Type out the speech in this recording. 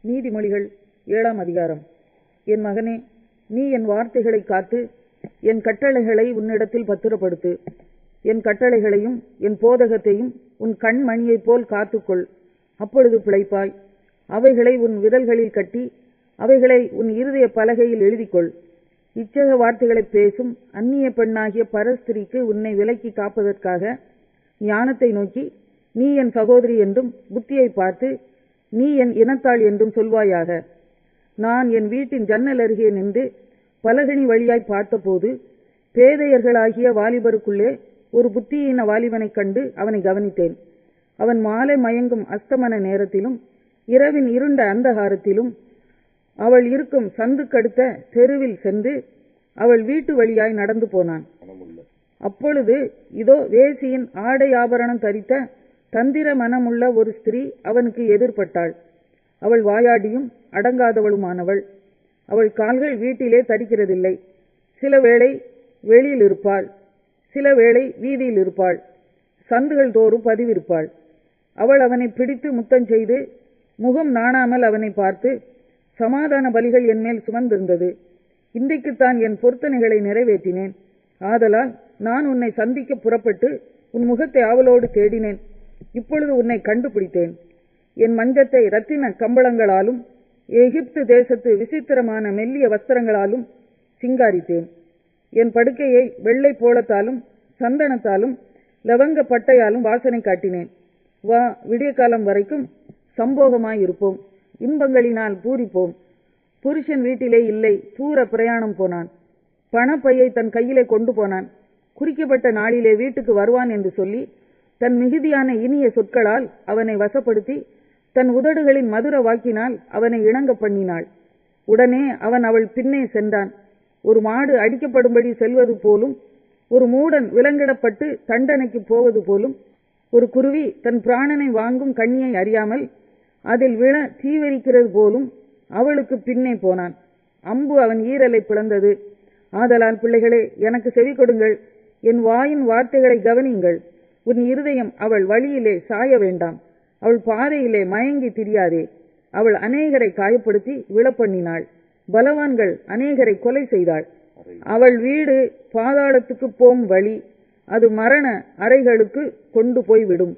நீதிமொழிகள் 7ஆம் அதிகாரம். என் மகனே, நீ என் வார்த்தைகளை காத்து என் கட்டளைகளை உன்னிடத்தில் பத்திரப்படுத்து. என் கட்டளைகளையும் என் போதகத்தையும் உன் கண்மணியைப் போல் காத்துக்கொள். அப்பொழுது பிழைப்பாய். அவைகளை உன் விரல்களில் கட்டி அவைகளை உன் இருதய பலகையில் எழுதிக்கொள். இச்சக வார்த்தைகளை பேசும் அந்நிய பெண்ணாகிய பரஸ்திரிக்கு உன்னை விலக்கி காப்பதற்காக ஞானத்தை நோக்கி, நீ என் சகோதரி என்றும் புத்தியை பார்த்து, நீ என் இனத்தாள் என்றும் சொல்வாயாக. நான் என் வீட்டின் ஜன்னல் அருகே நின்று பலகனி வழியாய் பார்த்தபோது, பேதையர்களாகிய வாலிபருக்குள்ளே ஒரு புத்தியீன வாலிபனைக் கண்டு அவனை கவனித்தேன். அவன் மாலை மயங்கும் அஸ்தமன நேரத்திலும் இரவின் இருண்ட அந்தகாரத்திலும் அவள் இருக்கும் சந்துக்கடுத்த தெருவில் சென்று அவள் வீட்டு வழியாய் நடந்து போனான். அப்பொழுது இதோ, வேசியின் ஆடை ஆபரணம் தரித்த தந்திர மனமுள்ள ஒரு ஸ்திரீ அவனுக்கு எதிர்பட்டாள். அவள் வாயாடியும் அடங்காதவளுமானவள். அவள் கால்கள் வீட்டிலே தரிக்கிறதில்லை. சில வேளை வெளியில் இருப்பாள், சில வேளை வீதியில் இருப்பாள், சந்துகள் தோறும் பதிவிருப்பாள். அவள் அவனை பிடித்து முத்தம் செய்து முகம் நாணாமல் அவனை பார்த்து, சமாதான பலிகள் என்மேல் சுமந்திருந்தது. இன்றைக்குத்தான் என் பொருத்தனைகளை நிறைவேற்றினேன். ஆதலால் நான் உன்னை சந்திக்க புறப்பட்டு உன் முகத்தை ஆவலோடு தேடினேன். இப்பொழுது உன்னை கண்டுபிடித்தேன். என் மஞ்சத்தை இரத்தின கம்பளங்களாலும் எகிப்து தேசத்து விசித்திரமான மெல்லிய வஸ்திரங்களாலும் சிங்காரித்தேன். என் படுக்கையை வெள்ளை போளத்தாலும் சந்தனத்தாலும் லவங்க பட்டையாலும் வாசனை காட்டினேன். வா, விடிய காலம் வரைக்கும் சம்போகமாயிருப்போம், இன்பங்களினால் பூரிப்போம். புருஷன் வீட்டிலே இல்லை, தூர பிரயாணம் போனான். பணப்பையை தன் கையிலே கொண்டு போனான். குறிக்கப்பட்ட நாளிலே வீட்டுக்கு வருவான் என்று சொல்லி தன் மிகுதியான இனிய சொற்களால் அவனை வசப்படுத்தி தன் உதடுகளின் மதுர வாக்கினால் அவனை இணங்க பண்ணினாள். உடனே அவன் அவள் பின்னே சென்றான். ஒரு மாடு அடிக்கப்படும்படி செல்வது போலும், ஒரு மூடன் விலங்கிடப்பட்டு தண்டனைக்கு போவது போலும், ஒரு குருவி தன் பிராணனை வாங்கும் கண்ணியை அறியாமல் அதில் விழ தீவரிக்கிறது போலும் அவளுக்கு பின்னே போனான். அம்பு அவன் ஈரலை பிளந்தது. ஆதலால் பிள்ளைகளே, எனக்கு செவி கொடுங்கள், என் வாயின் வார்த்தைகளை கவனியுங்கள். உன் இருதயம் அவள் வழியிலே சாய வேண்டாம். அவள் பாதையிலே மயங்கி திரியாதே. அவள் அநேகரை காயப்படுத்தி விழப்பண்ணினாள். பலவான்கள் அநேகரை கொலை செய்தாள். அவள் வீடு பாதாளத்துக்கு போம் வழி, அது மரண அறைகளுக்கு கொண்டு போய் விடும்.